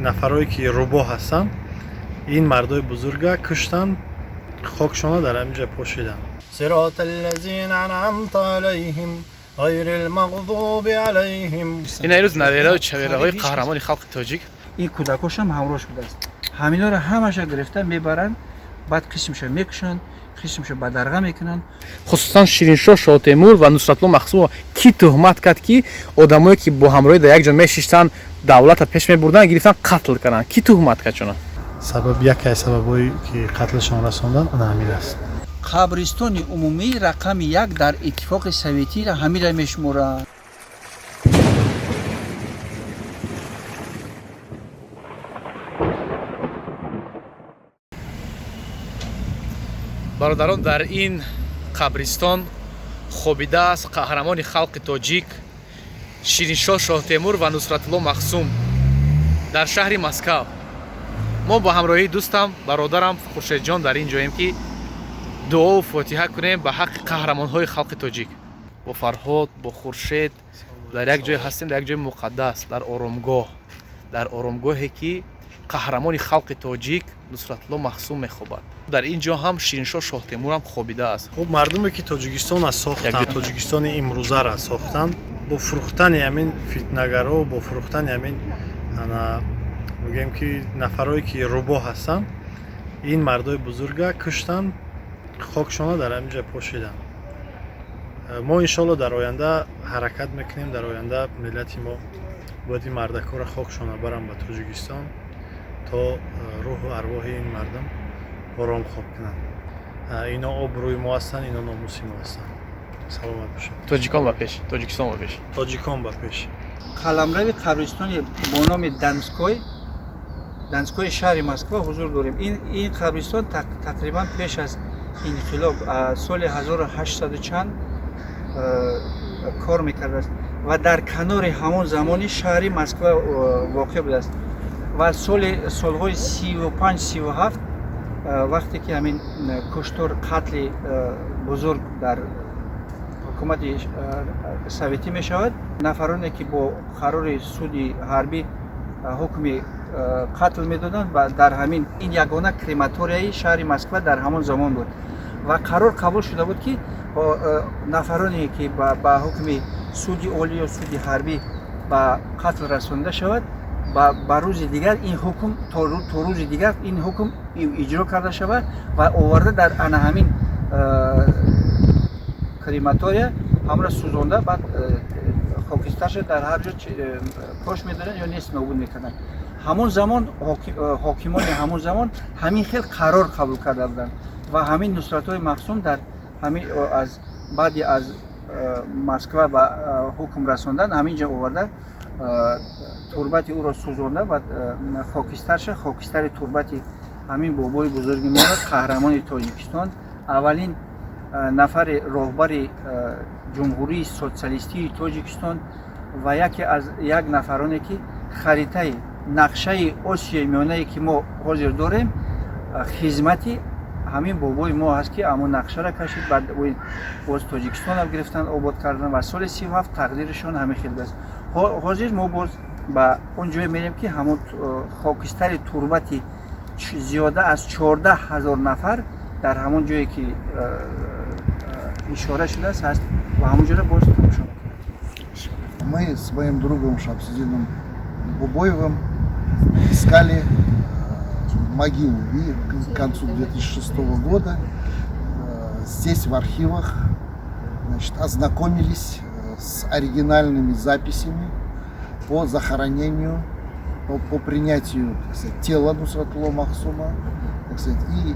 нафарое ки рубо ҳастанд, ин мардои бузурга куштанд, хокшона дар ҳаминҷа пошиданд. صراط الذين أنعمت عليهم غير المغضوب عليهم. این ایروز نویره و چویره های قهرمان خلق تاجیک این کودکاش هم همراهش بوده است. همینا رو همش گرفتن میبرن، بعد قسمش میکشن، قسمش بدرغه میکنن. خصوصا شیرینشاه شاه تیمور و نصرتالله مخزوم کی تهمت کرد که آدمایی که با همراهی در یک جا میشستن دولت پیش میبردن گرفتن قتل کردن. کی تهمت کرد چون سبب یکی از سببایی که قتلشان رساندن آن همین است. قبرستان عمومی رقم 1 در اتفاق سوویتی را همین را میشمورند. برادران، در این قبرستان خوابیده است قهرمان خلق تاجیک شیرینشاه شاه تیمور و نصرتالله مخزوم در شهر مسکو. ما با همراهی دوستم برادرم خورشید جان در این جاییم که دعا و فاتحه کنیم به حق قهرمان های خلق تاجیک. با فرهاد با خورشید در یک جای هستیم، در یک جای مقدس، در آرامگاهی که قهرمان خلق تاجیک نصرتالله مخزوم میخوابد. در اینجا هم شیرینشاه شاه تیمور هم خوابیده است. خب مردمی که تاجیکستان را ساختند، تاجیکستان امروزه را ساختند، با فروختن همین فتنه‌گرا، با فروختن همین میگیم که نفرایی که روبا هستند، این مردای بزرگا کشتند، خاکشان در همینجا پاشیدند. ما انشالله در آینده حرکت میکنیم، در آینده ملت ما باید این مردکا را خاکشان برم به تاجیکستان تا روح و ارواح این مردم آرام خواب کنند. اینا آبروی ما هستند، اینا ناموسی ما هستند. سلامت باشید. تاجیکان با پیش، تاجیکستان با پیش. تاجیکان با پیش. قلمرو قبرستان با نام دانسکوی شهر مسکو حضور داریم. این قبرستان تقریبا پیش از انقلاب سال 1800 چند کار میکرده است و در کنار همون زمانی شهر مسکو واقع بوده است و سالهای 35 37 وقتی که همین کشتار قتل بزرگ در حکومت سوویتی می شود، نفرانی که با قرار سود حربی حکم قتل می دادند و در همین این یگانه کرماتوریای شهر مسکو در همون زمان بود و قرار قبول شده بود که نفرانی که با حکم سود اولی و سود حربی با قتل رسانده شود و با روز دیگر این حکم تا روز دیگر این حکم اجرا کرده شود و آورده در همین کرماتوریا همراه سوزانده بعد خاکسترش در هر جا پاش میدارن یا نیست نابود میکنن. همون زمان حاکمان همون زمان همین خیلی قرار قبول کرده بودند و همین نصرت‌های مخزوم در همین از بعدی از مسکو و حکم رساندن همینجا آورده تربت او را سوزانده و خاکستر تربت همین بابای بزرگ ما قهرمان تاجیکستان، اولین نفر راهبر جمهوری سوسیالیستی تاجیکستان و یکی از یک نفرانی که خریطه نقشه آسیای میانه که ما حاضر داریم خدمتی همین بابای ما هست که همون نقشه را کشید، بعد باز تاجیکستان هم گرفتن آباد کردن و سال 37 تقدیرشون همه خیلی است. حاضر ما باز به اونجا میریم که همون خاکستر تربتی زیاده از 14,000 نفر در همون جایی که اشاره شده است هست و همونجا را باز تماشا می‌کنیم. Мы с моим другом Шамсудином Бубоевым искали могилу и к концу 2006 года здесь в архивах ознакомились с оригинальными записями по захоронению, по принятию, так сказать, тела Нусратулло Махзума, так сказать, и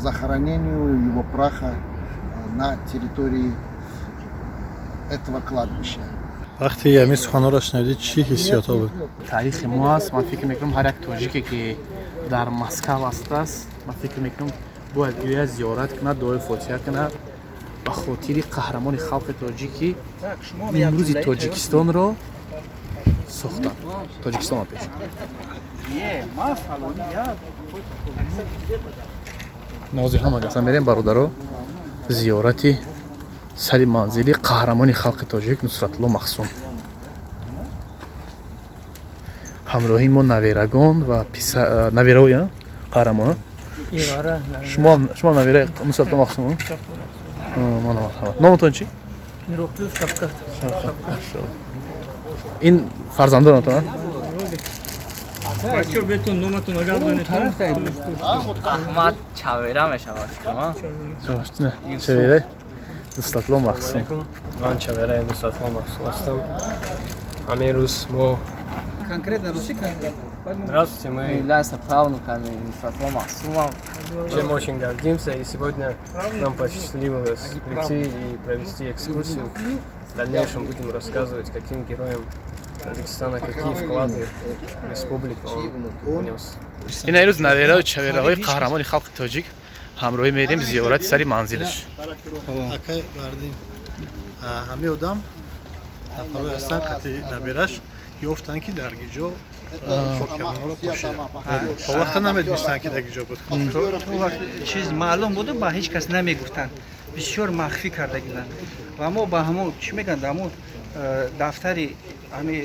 захоронению его праха на территории этого кладбища. وقتی همین سخنان را شنیدید چی حسیات بود؟ تاریخ ما است. من فکر میکنم هر یک تاجیکی که در مسکو است من فکر میکنم باید گویا زیارت کنه، دعای فاتحه کنه به خاطر قهرمان خلق تاجیکی امروز تاجیکستان را ساختن. تاجیکستان پیش نازی هم اگه میریم برادرها زیارتی سر منزلی قهرمان خلق تاجیک نصرتالله مخزوم. ҳамроҳи мо наверагон ва навераҳои қаҳрамон. шумо навераи Нусратло Махсум? номатон чӣ? ин фарзандонатон? Ахмад Чавера мешавад шумо? Чавера Нусратло Махсум. Ман Чавераи Нусратло Махсум ҳастам. Ҳамин рӯз мо Здравствуйте, мы Является правнуками Нусратло Махсума. чем очень гордимся, и сегодня нам посчастливилось прийти и провести экскурсию. В дальнейшем будем рассказывать, каким героям Таджикистана, какие вклады в республику он внес. ин рӯз навераҳои чавераҳои қаҳрамони халқи тоҷик ҳамроҳӣ мерем зиёрати сари манзилаш. акай бардим ҳами одам нафарои ҳастанд қати набераш ёфтанд ки дар гиҷо фокиҳонаро пошида то вақта намедонистанд ки дар гиҷо буд. تو وقت چیز معلوم بود با هیچ کس نمیگفتن بسیار مخفی کرده بودن و ما با همون چی میگن همون دفتری همین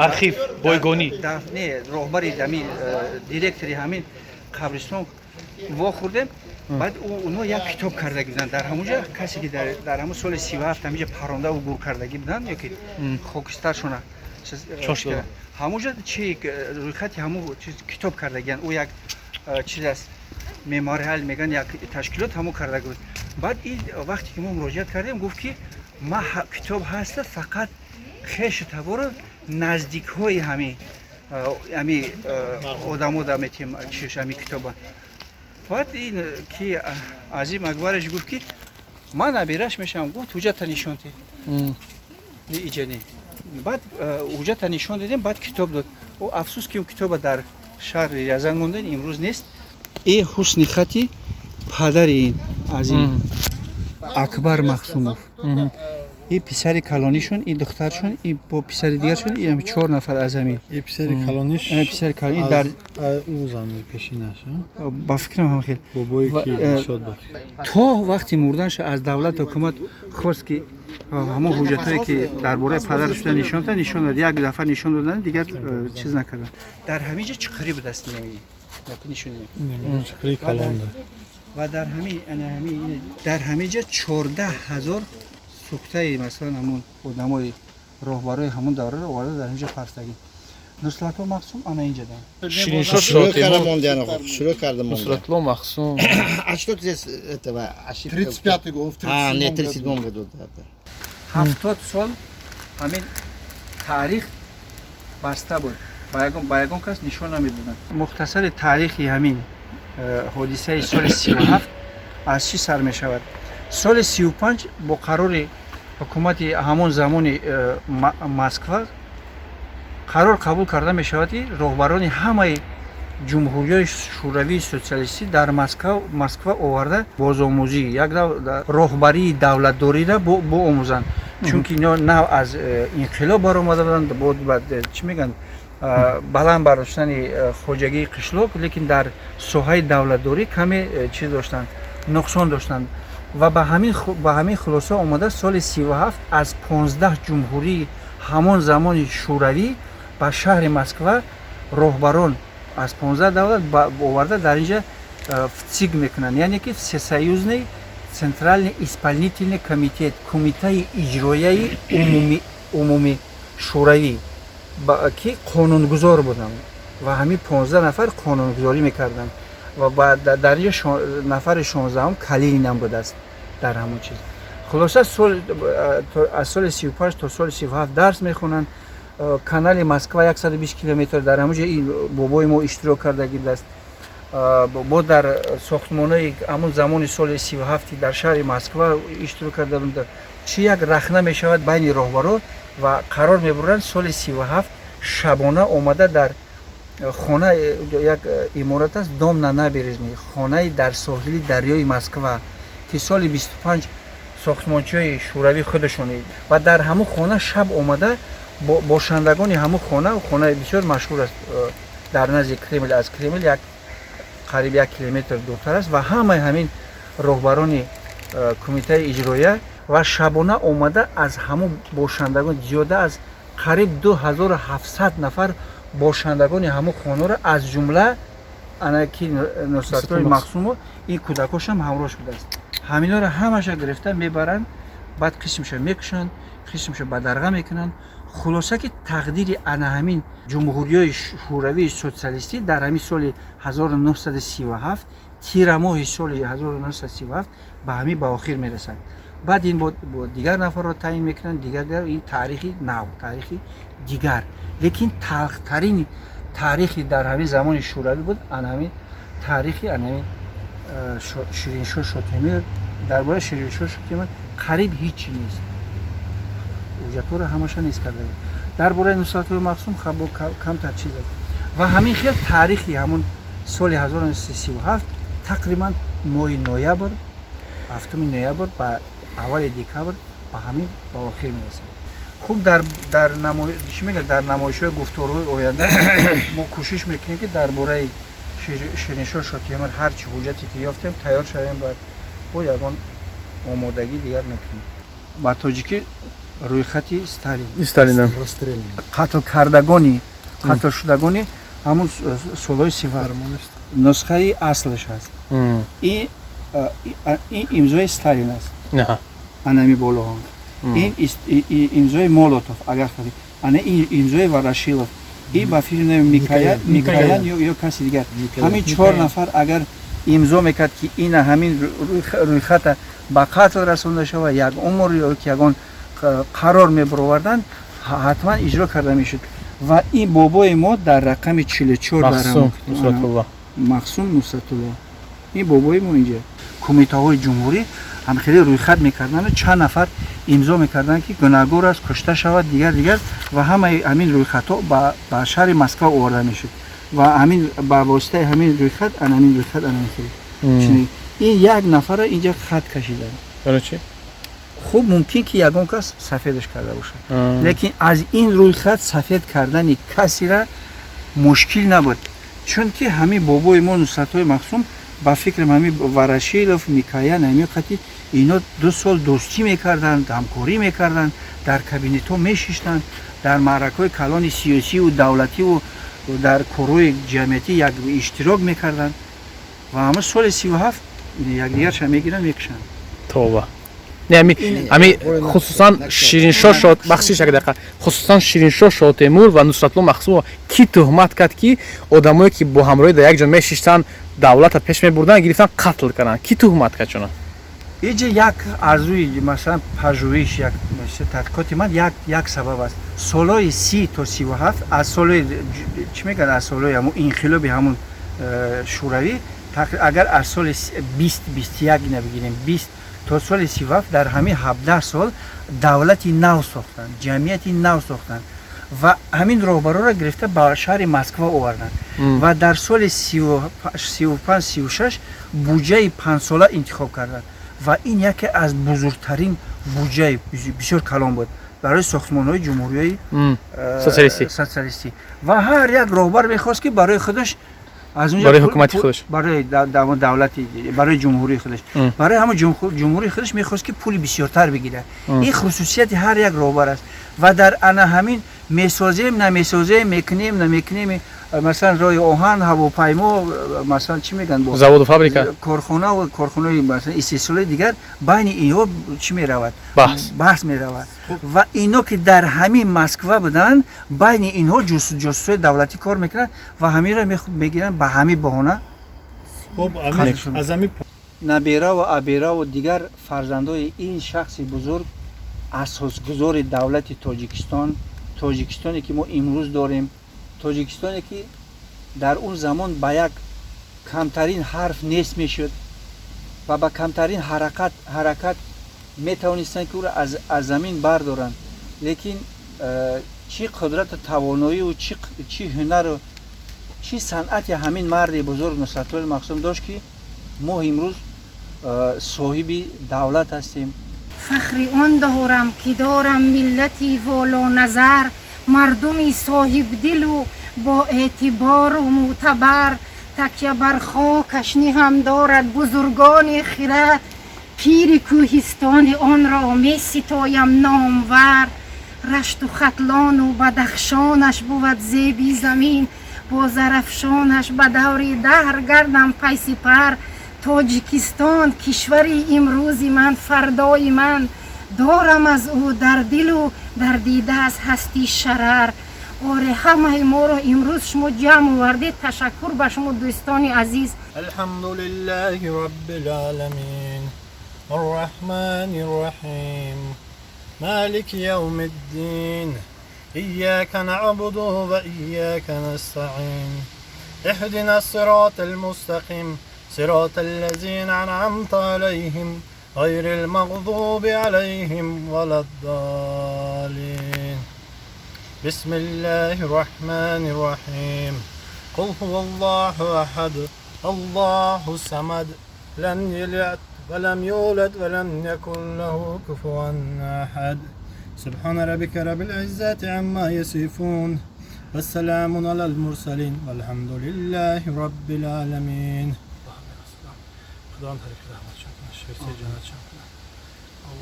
архив бойгонӣ نه راهبری همین دیرکتوری همین قبرستان واخوردیم بعد اونها یک کتاب کرده بودن در همونجا کسی که در همون سال 37 همینجا پرونده و گور کردگی بودن یکی خاکسترشون چاش دادن. همونجا چی روی خط همون چیز کتاب کردگی او یک چیز است معماری حل میگن یک تشکیلات همون کرده بود بعد این وقتی که ما مراجعت کردیم گفت که ما کتاب هست فقط خیش تبار نزدیک های همین آدمو دمیتیم چیش همین کتاب بعد این که عظیم اکبرش گفت که من نبیرش میشم گفت حجت نشانتی ایجانی بعد حجت نشان دادیم بعد کتاب داد و افسوس که اون کتاب در شهر یزد مونده امروز نیست این حسن خطی پدر این عظیم اکبر مخصوموف این پسر کلانیشون این دخترشون این با پسر دیگرشون این هم 4 نفر از همین این پسری کلانیش پسر کلانی در او زمین پیشینش با فکرم هم خیلی بابایی که شد تا وقتی مردنش از دولت حکومت خواست که همون حجتایی که درباره پدرش نشان دادن نشان داد یک دفعه نشان دادن دیگر چیز نکردن در همینجا چقدری به دست نمیاد نشون نمیاد چقدری کلان و در همینجا 14000 سوخته مثلا همون آدمای راهبرای همون دوره رو آورده در اینجا پرستگی نصرت مخصوم انا اینجا دارن шириншоҳ شروع шотимон کردم موندن شروع کردم موندن нусратло махсум А что здесь этого? 35-й год, в 37-м А, нет, в году. 37 году, да, да. 70 سال همین تاریخ بسته بود با یگان کس نشان نمیدادن مختصر تاریخی همین حادثه سال 37 از چی سر می شود سال 35 با قرار حکومت همون زمان مسکو قرار قبول کرده می شود راهبران همه جمهوری شوروی سوسیالیستی در مسکو آورده بازآموزی یک راهبری دولتداری را با آموزند چون که اینا نه از انقلاب برآمده بودند بعد چی میگن بلند برداشتن خواجگی قشلاق لیکن در ساحه دولتداری کمی چیز داشتند نقصان داشتند و به همین خلاصه آمده سال 37 از 15 جمهوری همان زمان شوروی به شهر مسکو راهبران از 15 دولت آورده در اینجا ФЦИГ میکنن یعنی که всесоюзный центральный исполнительный комитет کمیته اجرایی عمومی شوروی که قانونگذار بودن و همین 15 نفر قانونگذاری میکردن و در اینجا نفر 16 هم کلینین هم بوده است در همون چیز خلاصه از سال 35 تا سال 37 درس میخونن کانال مسکو 120 کیلومتر در همونجا این بابای ما اشتراک کردگی است با در ساختمان‌های همون زمان سال 37 در شهر مسکو اشتراک کرده بودند چی یک رخنه میشود بین راهبران و قرار میبرند سال 37 شبانه آمده در خانه یک امارت است دام نبریزمی خانه در ساحل دریای مسکو که سال 25 ساختمانچه‌های شوروی خودشون و در همون خانه شب آمده باشندگان همون خانه بسیار مشهور است در نزدیک کرمل از کرمل یک قریب 1 کیلومتر دورتر است و همین راهبران کمیته اجرایی و شبانه آمده از همون باشندگان زیاده از قریب 2700 نفر бошандагони ҳамон хонаро аз ҷумла анаки Нусратлои Махсуму ин кӯдакошам ҳамроҳш будааст. ҳаминоро ҳамаша гирифта мебаранд, баъд қисмша мекушанд, қисмша ба дарға мекунанд. хулоса ки тақдири ана ҳамин ҷумҳуриёи шӯравии социалистӣ дар ҳамин соли 1937 тира моҳи соли 1937 ба ҳамин ба охир мерасад. баъд ин бо дигар нафарро таъин мекунанд, дигар ин таърихи нав, таърихи дигар. лекин талхтарини таърихи дар ҳамин замони шӯравӣ буд ана ҳамин таърихи ана ҳамин Шириншоҳ Шотемир. дар бораи Шириншоҳ Шотемир қариб ҳеҷ чиз нест, ҳуҷҷатҳоро ҳамаша нест карда. дар бораи Нусратлои Махсум камтар чиз аст. ва ҳамин хел таърихи ҳамон соли 1937 тақрибан моҳи ноябр, 7 ноябр ба аввали декабр ба ҳамин ба охир мерасад. хуб дар намоишҳои гуфторҳои оянда мо кӯшиш мекунем ки дар бораи Шириншоҳ Шотемир ҳар чӣ ҳуҷҷате ки ёфтем тайёр шавем ва бо ягон омодагӣ дигар мекунем. ба тоҷикӣ рӯйхати Сталин қатл шудагони ҳамон солҳои сифар нусхаи аслаш аст. ин имзои Сталин аст. анами болоҳо. ин имзои Молотов, агар фарид. ана ин имзои Ворошилов. ин ба фирми Микоян ё каси дигар. ҳамин 4 нафар агар имзо мекард ки ина ҳамин рӯйхата ба қатл расонда шава, як умр ё ягон қарор мебароварданд, ҳатман иҷро карда мешуд. ва ин бобои мо дар рақами 44 Махсум Нусратулло. ин бобои мо инҷа. кумитаҳои ҷумҳурӣ ҳамхеле рӯйхат мекарданд, чанд нафар имзо мекарданд ки гунаҳгор аст, кушта шавад, дигар ва ҳамаи ҳамин рӯйхатҳо ба шаҳри Москва оварда мешуд. ва ҳамин ба воситаи ҳамин рӯйхат ҳамин хел ин як нафара инҷа хат кашиданд. хуб мумкин ки ягон кас сафедаш карда бошад, лекин аз ин рӯйхат сафед кардани касира мушкил набуд, чунки ҳамин бобои мо Нусратлои Махсум ба фикри ҳамин Ворошилов, Микоян, ҳамин қати ино 2 сол дӯстӣ мекарданд, ҳамкорӣ мекарданд, дар кабинетҳо мешиштанд, дар маъракаҳои калони сиёсиву давлативу дар корҳои ҷамъиятӣ як иштирок мекарданд ва ҳама соли 37 якдигарша мегиранд, мекушанд. توبه یعنی امی خصوصا شیرینشاه شاد بخشش اگه دقیقا خصوصا شیرینشاه شاه تیمور و نصرتالله مخصوم کی تهمت کرد که آدمایی که با همراهی در یک جا میشیشتن دولت پیش میبردن گرفتن قتل کردن کی تهمت کرد چون اینجا یک از روی مثلا پژوهش یک تحقیقات من یک سبب است. سالهای 30 تا 37 از سالهای چی میگن از سالهای همون انقلاب همون شوروی اگر از سال 20 21 نبگیریم 20 تا سال 37 در همین 17 سال دولتی نو ساختن، جمعیتی نو ساختن و همین راهبرا را گرفته به شهر مسکو آوردن و در سال 35 36 بودجه 5 ساله انتخاب کردند و این یکی از بزرگترین بودجه بسیار کلان بود برای ساختمان‌های جمهوری سوسیالیستی و هر یک راهبر می‌خواست که برای خودش از اونجا برای حکومت خودش برای دولتی برای جمهوری خودش برای همه جمهوری خودش می‌خواست که پول بسیارتر بگیره. این خصوصیت هر یک راهبر است و در انا همین میسازیم نمیسازیم میکنیم نمیکنیم مثلا روی آهن هواپیما مثلا چی میگن با زواد و فابریکا کارخانه مثلا استثمار دیگر بین اینها چی میرود بحث میرود و اینا که در همین مسکو بودن بین اینها جاسوسی دولتی کار میکنن و همین را میگیرن به همین بهانه از همین نبیرا و ابیرا و دیگر فرزندای این شخص بزرگ اساسگذار دولت تاجیکستانی که ما امروز داریم، تاجیکستانی که در اون زمان با یک کمترین حرف نیست میشد و با کمترین حرکت میتوانستند که او را از زمین بردارند، لیکن چی قدرت توانایی و چی هنر و چی صنعت همین مرد بزرگ نصرتالله مخصوم داشت که ما امروز صاحب دولت هستیم. فخری آن دارم که دارم ملتی والا نظر، مردمی صاحب دل و با اعتبار و معتبر، تکیه بر خاکش هم دارد بزرگان خرد، پیر کوهستان آن را می ستایم نامور. رشت و ختلان و بدخشانش بود زیبی زمین با زرفشانش به دور دهر گردم پی سپر تاجیکستان کشوری امروزی من فردای من دارم از او در دل و در دیده از هستی شرر آره همه ما رو امروز شما جمع آوردید تشکر به شما دوستان عزیز الحمد لله رب العالمين الرحمن الرحيم مالك يوم الدين إياك نعبد وإياك نستعين اهدنا الصراط المستقيم صراط الذين أنعمت عليهم غير المغضوب عليهم ولا الضالين بسم الله الرحمن الرحيم قل هو الله أحد الله الصمد لم يلد ولم يولد ولم يكن له كفوا أحد سبحان ربك رب العزة عما يصفون والسلام على المرسلين والحمد لله رب العالمين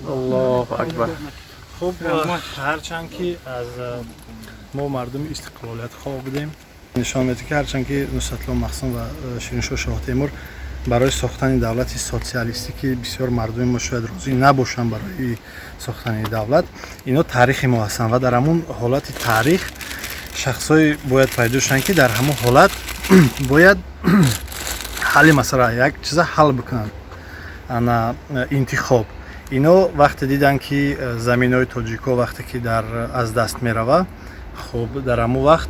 الله اکبر. خب هرچند که از ما مردم استقلالیت خواه بودیم نشان میده که هرچند که نصرت الله مخزوم و شیرین‌شاه شاه تیمور برای ساختن دولتی سوسیالیستی که بسیار مردم ما شاید راضی نباشن برای ساختن دولت اینا تاریخ ما هستن و در همون حالت تاریخ شخصای باید پیدا شدن که در همون حالت باید حل مسئله یک چیز حل بکنن انا انتخاب اینا وقتی دیدن که زمینای تاجیکا وقتی که در از دست میروه خب در همون وقت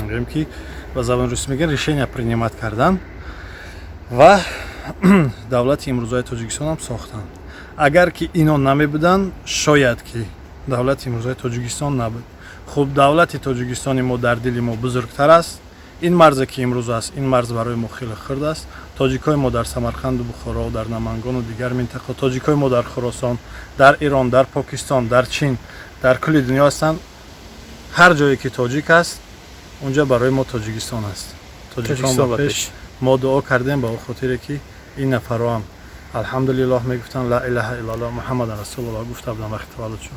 میگیم که با زبان روسی میگن ریشینیا پرینیمات کردن و دولت امروزهای تاجیکستان هم ساختن اگر که اینا نمی بودن شاید که دولت امروزهای تاجیکستان نبود خب دولت تاجیکستان ما در دل ما بزرگتر است این مرز که امروز است این مرز برای ما خیلی خرد است تاجیکای ما در سمرقند و بخارا و در نمنگان و دیگر منطقه تاجیکای ما در خراسان در ایران در پاکستان در چین در کل دنیا هستند هر جایی که تاجیک است اونجا برای ما تاجیکستان است تاجیکستان و پیش ما دعا کردیم با خاطر که این نفرها هم الحمدلله میگفتن لا اله الا الله محمد رسول الله گفته بودن وقتی تولد شد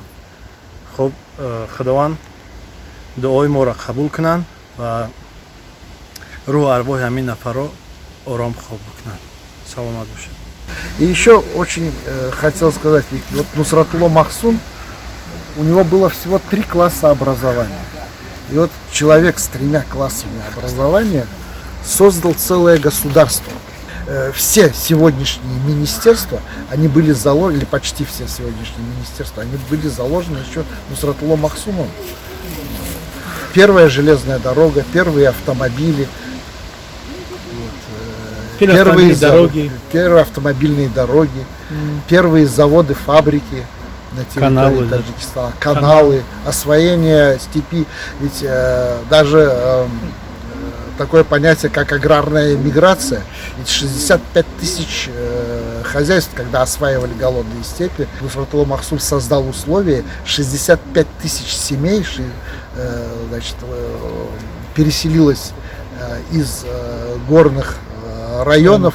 خب خداوند دعای ما را قبول کنن و روح ارواح همین نفرها آرام خواب بکنن سلامت باشید. И еще очень хотел сказать, ведь вот Нусратулло Махсум, у него было всего 3 класса образования. И вот человек с 3 классами образования создал целое государство. Все сегодняшние министерства, они были заложены, или почти все сегодняшние министерства, они были заложены еще Нусратулло Махсумом. Первая железная дорога, первые автомобили, первые автомобильные дороги, первые заводы, фабрики на территории Таджикистана, каналы, освоение степи. Ведь даже такое понятие, как аграрная миграция, ведь 65 тысяч хозяйств, когда осваивали голодные степи, Нусратулло Махсум создал условия, 65 тысяч семей значит, переселилось из горных районов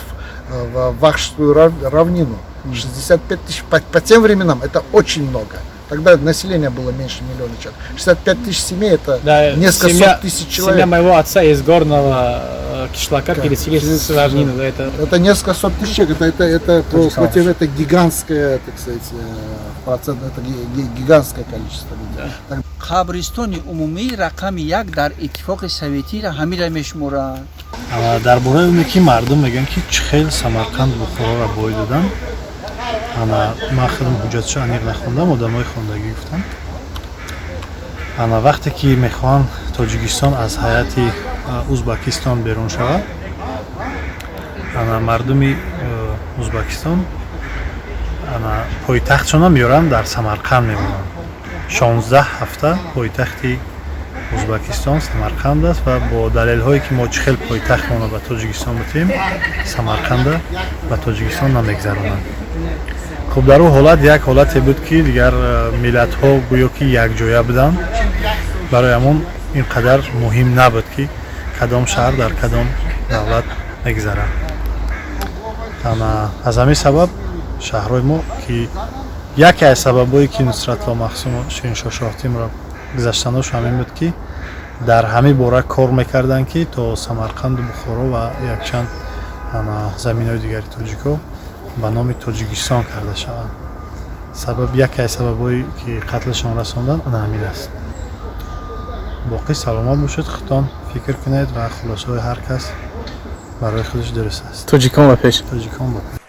в Вахшскую равнину. 65 тысяч. По тем временам это очень много. Тогда население было меньше миллиона человек. 65 тысяч семей это несколько сот тысяч человек. Семья моего отца из горного кишлака переселились в равнину. Это несколько сот тысяч человек. Это гигантское, так сказать, процент, это гигантское количество людей. қабристони умумии рақами 1 дар иттифоқи советӣ ра ҳамира мешуморанд. дар бораи оне ки мардум мегӯянд ки чӣ хел самарқанд бухороро бой доданд ман хеле ҳуҷҷатшо аниқ нахондам одамои хондагӣ гуфтанд вақте ки мехоҳанд тоҷикистон аз ҳайати узбекистон берун шавад мардуми узбекистон пойтахтшона меёранд дар самарқанд мемонанд 16 ҳафта пойтахти узбекистон самарқанд аст ва бо далелҳое ки мо чӣ хел пойтахтмона ба тоҷикистон бутем самарқанда ба тоҷикистон намегзаронанд хуб дар ӯ ҳолат як ҳолате буд ки дигар миллатҳо гӯё ки якҷоя буданд барои ҳамон ин қадар муҳим набуд ки кадом шаҳр дар кадом давлат мегзарад аз ҳамин сабаб шаҳрҳои мо ки яке аз сабабое ки Нусратло Махсум Шириншоҳ Шоҳтимро гузаштанош ҳамин буд ки дар ҳамин бора кор мекарданд ки то Самарқанду Бухоро ва якчанд заминҳои дигари тоҷико ба номи Тоҷикистон карда шаванд. Сабаб яке аз сабабҳое ки қатлашон расонданд ана ҳамин аст. боқӣ саломат бошед, худтон фикр кунед ва хулосаҳои ҳар кас барои худаш дуруст аст. тоҷикон ба пеш. Тоҷикон ба пеш.